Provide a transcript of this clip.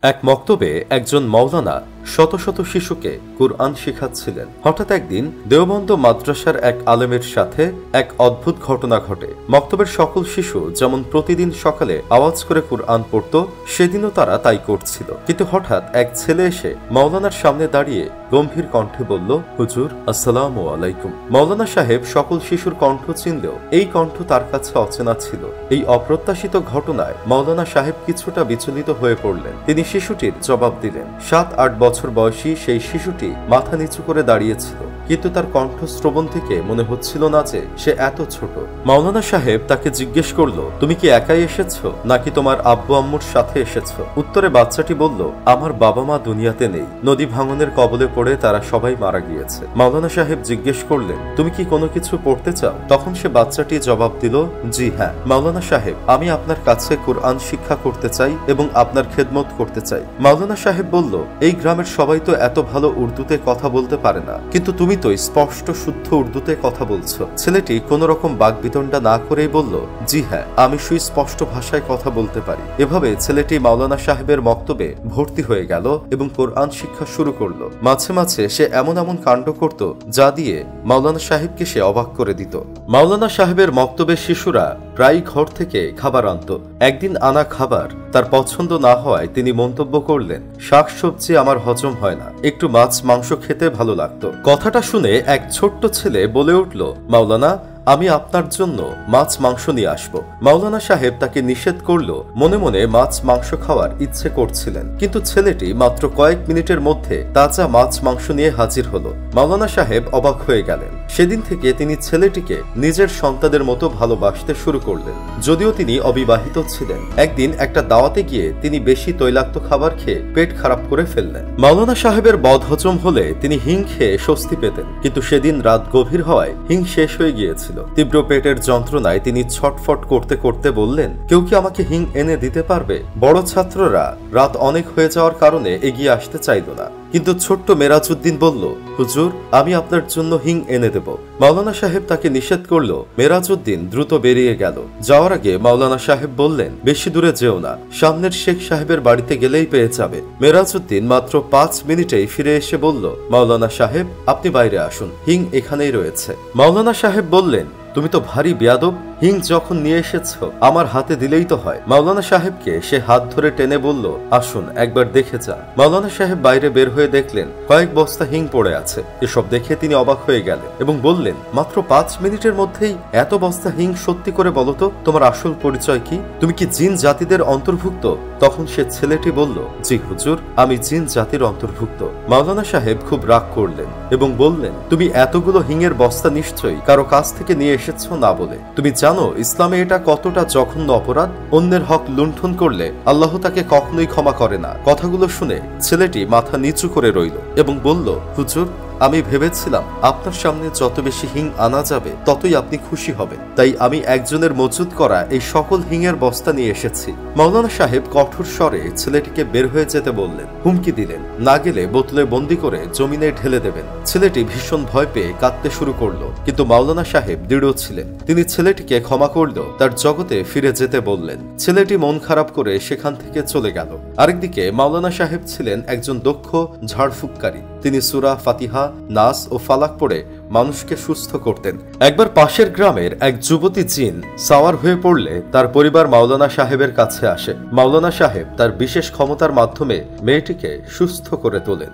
এক মক্তবে একজন মাওলানা শত শত শিশুকে কুরআন শেখাচ্ছিলেন। হঠাৎ একদিন দেওবন্দ মাদ্রাসার এক আলেমের সাথে এক অদ্ভুত ঘটনা ঘটে। মক্তবের সকল শিশু যেমন প্রতিদিন সকালে আওয়াজ করে কুরআন পড়ত, সেদিনও তারা তাই করছিল। কিন্তু হঠাৎ এক ছেলে এসে মাওলানার সামনে দাঁড়িয়ে গম্ভীর কণ্ঠে বলল, হুজুর আসসালামু আলাইকুম। মাওলানা সাহেব সকল শিশুর কণ্ঠ চিনলেও এই কণ্ঠ তার কাছে অচেনা ছিল। এই অপ্রত্যাশিত ঘটনায় মাওলানা সাহেব কিছুটা বিচলিত হয়ে পড়লেন। তিনি শিশুটির জবাব দিলেন। 7-8 বছর বয়সী সেই শিশুটি মাথা নিচু করে দাঁড়িয়েছিল, কিন্তু তার কণ্ঠ শ্রবণ থেকে মনে হচ্ছিল না যে সে এত ছোট। মাওলানা সাহেব তাকে জিজ্ঞেস করলো, তুমি কি একাই এসেছো নাকি তোমার আব্বু আম্মুর সাথে এসেছো? উত্তরে বাচ্চাটি বলল, আমার বাবা মা দুনিয়াতে নেই, নদী ভাঙনের কবলে পড়ে তারা সবাই মারা গিয়েছে। মাওলানা সাহেব জিজ্ঞেস করলেন, তুমি কি কোনো কিছু পড়তে চাও? তখন সে বাচ্চাটি জবাব দিল, জি হ্যাঁ মাওলানা সাহেব, আমি আপনার কাছে কুরআন শিক্ষা করতে চাই এবং আপনার খেদমত করতে চাই। মাওলানা সাহেব বলল, এই গ্রামের সবাই তো এত ভালো উর্দুতে কথা বলতে পারে না, কিন্তু তুমি তো স্পষ্ট শুদ্ধ উর্দুতে কথা বলছো। ছেলেটি কোন রকম বাকবিতণ্ডা না করেই বলল, জি হ্যাঁ আমি সুস্পষ্ট ভাষায় কথা বলতে পারি। এভাবে ছেলেটি মাওলানা সাহেবের মক্তবে ভর্তি হয়ে গেল এবং কোরআন শিক্ষা শুরু করলো। মাঝে মাঝে সে এমন এমন কাণ্ড করত যা দিয়ে মাওলানা সাহেবকে সে অবাক করে দিত। মাওলানা সাহেবের মক্তবের শিশুরা প্রায় ঘর থেকে খাবার আনত। একদিন আনা খাবার তার পছন্দ না হওয়ায় তিনি মন্তব্য করলেন, শাকসবজি আমার হজম হয় না, একটু মাছ মাংস খেতে ভালো লাগতো। কথাটা শুনে এক ছোট্ট ছেলে বলে উঠল, মাওলানা আমি আপনার জন্য মাছ মাংস নিয়ে আসব। মাওলানা সাহেব তাকে নিষেধ করল। মনে মনে মাছ মাংস খাওয়ার ইচ্ছে করছিলেন, কিন্তু ছেলেটি মাত্র কয়েক মিনিটের মধ্যে তাজা মাছ মাংস নিয়ে হাজির হলো। মাওলানা সাহেব অবাক হয়ে গেলেন। সেদিন থেকে তিনি ছেলেটিকে নিজের সন্তানের মতো ভালোবাসতে শুরু করলেন। যদিও তিনি অবিবাহিত ছিলেন, একদিন একটা দাওয়াতে গিয়ে তিনি বেশি তৈলাক্ত খাবার খেয়ে পেট খারাপ করে ফেললেন। মাওলানা সাহেবের বদহজম হলে তিনি হিং খেয়ে স্বস্তি পেতেন, কিন্তু সেদিন রাত গভীর হওয়ায় হিং শেষ হয়ে গিয়েছিল। তীব্র পেটের যন্ত্রণায় তিনি ছটফট করতে করতে বললেন, কেউ কি আমাকে হিং এনে দিতে পারবে? বড় ছাত্ররা রাত অনেক হয়ে যাওয়ার কারণে এগিয়ে আসতে চাইল না, কিন্তু ছোট্ট মেরাজউদ্দিন বলল, হুজুর আমি আপনার জন্য হিং এনে দেব। মাওলানা সাহেব তাকে নিষেধ করল। মেরাজউদ্দিন দ্রুত বেরিয়ে গেল। যাওয়ার আগে মাওলানা সাহেব বললেন, বেশি দূরে যেও না, সামনের শেখ সাহেবের বাড়িতে গেলেই পেয়ে যাবে। মেরাজউদ্দিন মাত্র 5 মিনিটেই ফিরে এসে বলল, মাওলানা সাহেব আপনি বাইরে আসুন, হিং এখানেই রয়েছে। মাওলানা সাহেব বললেন, তুমি তো ভারী বেয়াদব, হিং যখন নিয়ে এসেছো আমার হাতে দিলেই তো হয়। মাওলানা সাহেবকে সে হাত ধরে টেনে বলল, আসুন একবার দেখে যান। মাওলানা সাহেব বাইরে বের হয়ে দেখলেন কয়েক বস্তা হিং পড়ে আছে। এসব দেখে তিনি অবাক হয়ে গেলেন এবং বললেন, মাত্র 5 মিনিটের মধ্যেই এত বস্তা হিং? সত্যি করে বলো তো তোমার আসল পরিচয় কি? তুমি কি জিন জাতিদের অন্তর্ভুক্ত? তখন সে ছেলেটি বলল, জি হুজুর আমি জিন জাতির অন্তর্ভুক্ত। মাওলানা সাহেব খুব রাগ করলেন এবং বললেন, তুমি এতগুলো হিঙের বস্তা নিশ্চয়ই কারো কাছ থেকে নিয়ে এসেছো না বলে। তুমি জানো ইসলামে এটা কতটা জঘন্য অপরাধ? অন্যের হক লুণ্ঠন করলে আল্লাহ তাকে কখনোই ক্ষমা করে না। কথাগুলো শুনে ছেলেটি মাথা নিচু করে রইল এবং বলল, হুজুর আমি ভেবেছিলাম আপনার সামনে যত বেশি হিং আনা যাবে ততই আপনি খুশি হবেন, তাই আমি একজনের মজুদ করা এই সকল হিঙের বস্তা নিয়ে এসেছি। মাওলানা সাহেব কঠোর স্বরে ছেলেটিকে বের হয়ে যেতে বললেন, হুমকি দিলেন না গেলে বোতলে বন্দি করে জমিনে ঢেলে দেবেন। ছেলেটি ভীষণ ভয় পেয়ে কাঁদতে শুরু করলো, কিন্তু মাওলানা সাহেব দৃঢ় ছিলেন। তিনি ছেলেটিকে ক্ষমা করলেও তার জগতে ফিরে যেতে বললেন। ছেলেটি মন খারাপ করে সেখান থেকে চলে গেল। আরেকদিকে মাওলানা সাহেব ছিলেন একজন দক্ষ ঝাড়ফুঁককারী। তিনি সূরা ফাতিহা, নাস ও ফালাক পড়ে মানুষকে সুস্থ করতেন। একবার পাশের গ্রামের এক যুবতী জিন সাওয়ার হয়ে পড়লে তার পরিবার মাওলানা সাহেবের কাছে আসে। মাওলানা সাহেব তার বিশেষ ক্ষমতার মাধ্যমে মেয়েটিকে সুস্থ করে তোলেন।